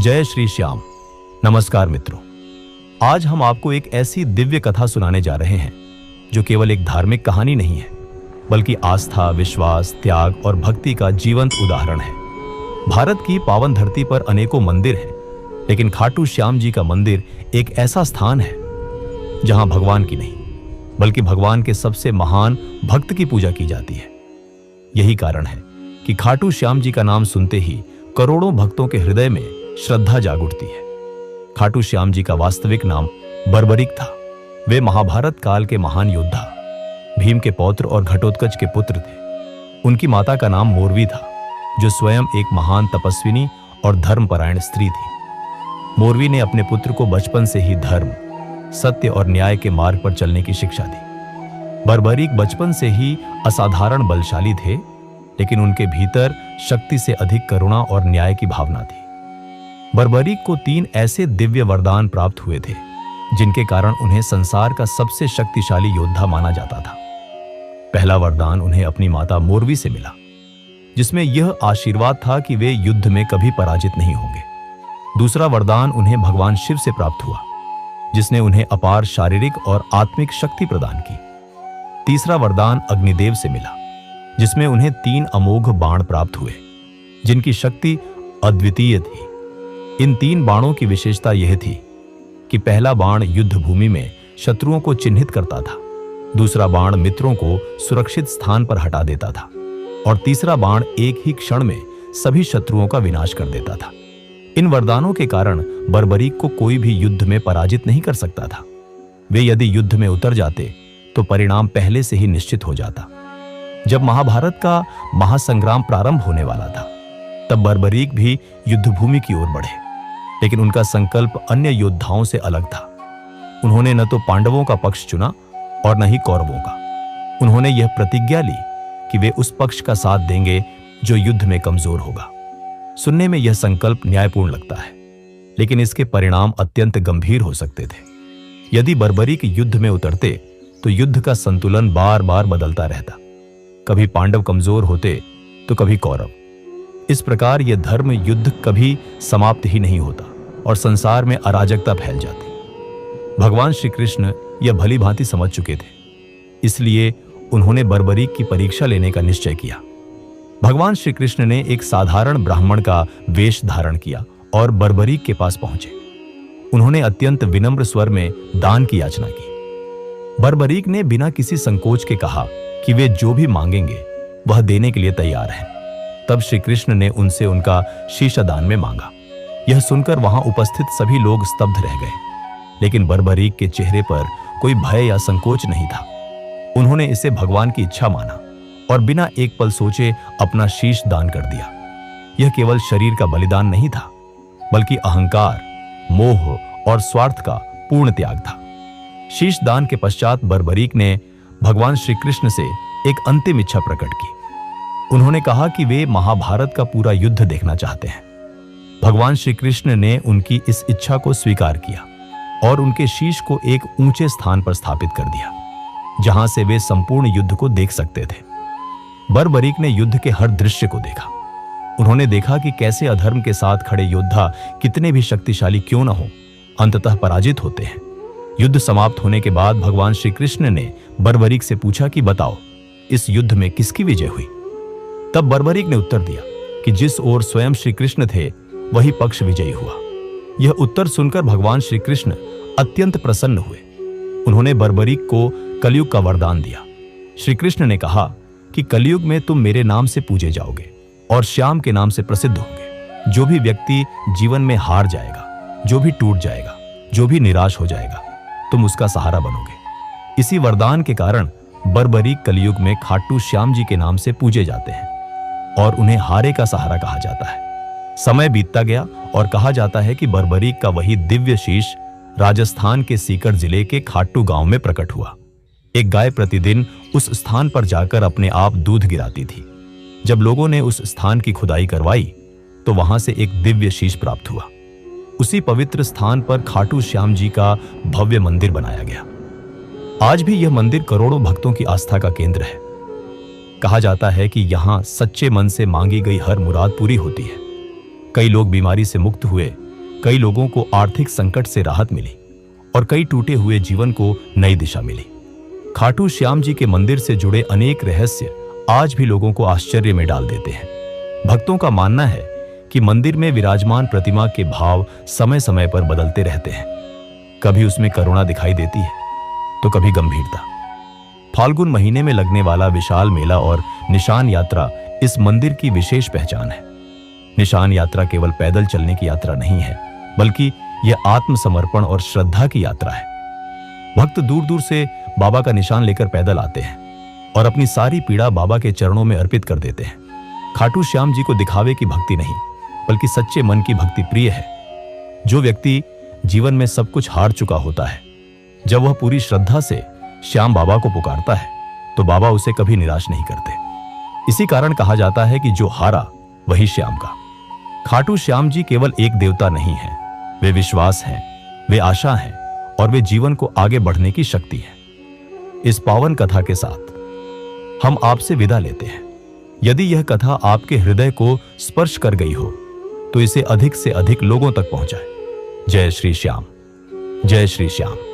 जय श्री श्याम। नमस्कार मित्रों, आज हम आपको एक ऐसी दिव्य कथा सुनाने जा रहे हैं जो केवल एक धार्मिक कहानी नहीं है, बल्कि आस्था, विश्वास, त्याग और भक्ति का जीवंत उदाहरण है। भारत की पावन धरती पर अनेकों मंदिर हैं, लेकिन खाटू श्याम जी का मंदिर एक ऐसा स्थान है जहां भगवान की नहीं, बल्कि भगवान के सबसे महान भक्त की पूजा की जाती है। यही कारण है कि खाटू श्याम जी का नाम सुनते ही करोड़ों भक्तों के हृदय में श्रद्धा जाग उठती है। खाटू श्याम जी का वास्तविक नाम बर्बरीक था। वे महाभारत काल के महान योद्धा, भीम के पौत्र और घटोत्कच के पुत्र थे। उनकी माता का नाम मोरवी था, जो स्वयं एक महान तपस्विनी और धर्मपरायण स्त्री थी। मोरवी ने अपने पुत्र को बचपन से ही धर्म, सत्य और न्याय के मार्ग पर चलने की शिक्षा दी। बर्बरीक बचपन से ही असाधारण बलशाली थे, लेकिन उनके भीतर शक्ति से अधिक करुणा और न्याय की भावना थी। बर्बरीक को 3 ऐसे दिव्य वरदान प्राप्त हुए थे, जिनके कारण उन्हें संसार का सबसे शक्तिशाली योद्धा माना जाता था। पहला वरदान उन्हें अपनी माता मोरवी से मिला, जिसमें यह आशीर्वाद था कि वे युद्ध में कभी पराजित नहीं होंगे। दूसरा वरदान उन्हें भगवान शिव से प्राप्त हुआ, जिसने उन्हें अपार शारीरिक और आत्मिक शक्ति प्रदान की। तीसरा वरदान अग्निदेव से मिला, जिसमें उन्हें 3 अमोघ बाण प्राप्त हुए, जिनकी शक्ति अद्वितीय थी। इन 3 बाणों की विशेषता यह थी कि पहला बाण युद्ध भूमि में शत्रुओं को चिन्हित करता था, दूसरा बाण मित्रों को सुरक्षित स्थान पर हटा देता था, और तीसरा बाण एक ही क्षण में सभी शत्रुओं का विनाश कर देता था। इन वरदानों के कारण बर्बरीक को कोई भी युद्ध में पराजित नहीं कर सकता था। वे यदि युद्ध में उतर जाते तो परिणाम पहले से ही निश्चित हो जाता। जब महाभारत का महासंग्राम प्रारंभ होने वाला था, तब बर्बरीक भी युद्धभूमि की ओर बढ़े, लेकिन उनका संकल्प अन्य योद्धाओं से अलग था। उन्होंने न तो पांडवों का पक्ष चुना और न ही कौरवों का। उन्होंने यह प्रतिज्ञा ली कि वे उस पक्ष का साथ देंगे जो युद्ध में कमजोर होगा। सुनने में यह संकल्प न्यायपूर्ण लगता है, लेकिन इसके परिणाम अत्यंत गंभीर हो सकते थे। यदि बर्बरीक युद्ध में उतरते तो युद्ध का संतुलन बार बार बदलता रहता। कभी पांडव कमजोर होते तो कभी कौरव। इस प्रकार यह धर्म युद्ध कभी समाप्त ही नहीं होता और संसार में अराजकता फैल जाती। भगवान श्री कृष्ण यह भली भांति समझ चुके थे, इसलिए उन्होंने बर्बरीक की परीक्षा लेने का निश्चय किया। भगवान श्री कृष्ण ने एक साधारण ब्राह्मण का वेश धारण किया और बर्बरीक के पास पहुंचे। उन्होंने अत्यंत विनम्र स्वर में दान की याचना की। बर्बरीक ने बिना किसी संकोच के कहा कि वे जो भी मांगेंगे वह देने के लिए तैयार हैं। तब श्री कृष्ण ने उनसे उनका शीशदान में मांगा। यह सुनकर वहां उपस्थित सभी लोग स्तब्ध रह गए, लेकिन बर्बरीक के चेहरे पर कोई भय या संकोच नहीं था। उन्होंने इसे भगवान की इच्छा माना और बिना एक पल सोचे अपना शीश दान कर दिया। यह केवल शरीर का बलिदान नहीं था, बल्कि अहंकार, मोह और स्वार्थ का पूर्ण त्याग था। शीश दान के पश्चात बर्बरीक ने भगवान श्री कृष्ण से एक अंतिम इच्छा प्रकट की। उन्होंने कहा कि वे महाभारत का पूरा युद्ध देखना चाहते हैं। भगवान श्री कृष्ण ने उनकी इस इच्छा को स्वीकार किया और उनके शीश को एक ऊंचे स्थान पर स्थापित कर दिया, जहां से वे संपूर्ण युद्ध को देख सकते थे। बर्बरीक ने युद्ध के हर दृश्य को देखा। उन्होंने देखा कि कैसे अधर्म के साथ खड़े योद्धा कितने भी शक्तिशाली क्यों न हो, अंततः पराजित होते हैं। युद्ध समाप्त होने के बाद भगवान श्री कृष्ण ने बर्बरीक से पूछा कि बताओ, इस युद्ध में किसकी विजय हुई? तब बर्बरीक ने उत्तर दिया कि जिस ओर स्वयं श्री कृष्ण थे वही पक्ष विजयी हुआ। यह उत्तर सुनकर भगवान श्री कृष्ण अत्यंत प्रसन्न हुए। उन्होंने बर्बरीक को कलयुग का वरदान दिया। श्री कृष्ण ने कहा कि कलयुग में तुम मेरे नाम से पूजे जाओगे और श्याम के नाम से प्रसिद्ध होंगे। जो भी व्यक्ति जीवन में हार जाएगा, जो भी टूट जाएगा, जो भी निराश हो जाएगा, तुम उसका सहारा बनोगे। इसी वरदान के कारण बर्बरीक कलयुग में खाटू श्याम जी के नाम से पूजे जाते हैं और उन्हें हारे का सहारा कहा जाता है। समय बीतता गया और कहा जाता है कि बर्बरीक का वही दिव्य शीश राजस्थान के सीकर जिले के खाटू गांव में प्रकट हुआ। एक गाय प्रतिदिन उस स्थान पर जाकर अपने आप दूध गिराती थी। जब लोगों ने उस स्थान की खुदाई करवाई तो वहां से एक दिव्य शीश प्राप्त हुआ। उसी पवित्र स्थान पर खाटू श्याम जी का भव्य मंदिर बनाया गया। आज भी यह मंदिर करोड़ों भक्तों की आस्था का केंद्र है। कहा जाता है कि यहाँ सच्चे मन से मांगी गई हर मुराद पूरी होती है। कई लोग बीमारी से मुक्त हुए कई लोगों को आर्थिक संकट से राहत मिली और कई टूटे हुए जीवन को नई दिशा मिली। खाटू श्याम जी के मंदिर से जुड़े अनेक रहस्य आज भी लोगों को आश्चर्य में डाल देते हैं। भक्तों का मानना है कि मंदिर में विराजमान प्रतिमा के भाव समय समय पर बदलते रहते हैं। कभी उसमें करुणा दिखाई देती है तो कभी गंभीरता। फाल्गुन महीने में लगने वाला विशाल मेला और निशान यात्रा इस मंदिर की विशेष पहचान है। निशान यात्रा केवल पैदल चलने की यात्रा नहीं है, बल्कि यह आत्मसमर्पण और श्रद्धा की यात्रा है। भक्त दूर दूर से बाबा का निशान लेकर पैदल आते हैं और अपनी सारी पीड़ा बाबा के चरणों में अर्पित कर देते हैं। खाटू श्याम जी को दिखावे की भक्ति नहीं, बल्कि सच्चे मन की भक्ति प्रिय है। जो व्यक्ति जीवन में सब कुछ हार चुका होता है, जब वह पूरी श्रद्धा से श्याम बाबा को पुकारता है तो बाबा उसे कभी निराश नहीं करते। इसी कारण कहा जाता है कि जो हारा वही श्याम का। खाटू श्याम जी केवल एक देवता नहीं है, वे विश्वास हैं, वे आशा हैं और वे जीवन को आगे बढ़ने की शक्ति है। इस पावन कथा के साथ हम आपसे विदा लेते हैं। यदि यह कथा आपके हृदय को स्पर्श कर गई हो तो इसे अधिक से अधिक लोगों तक पहुंचाएं। जय श्री श्याम, जय श्री श्याम।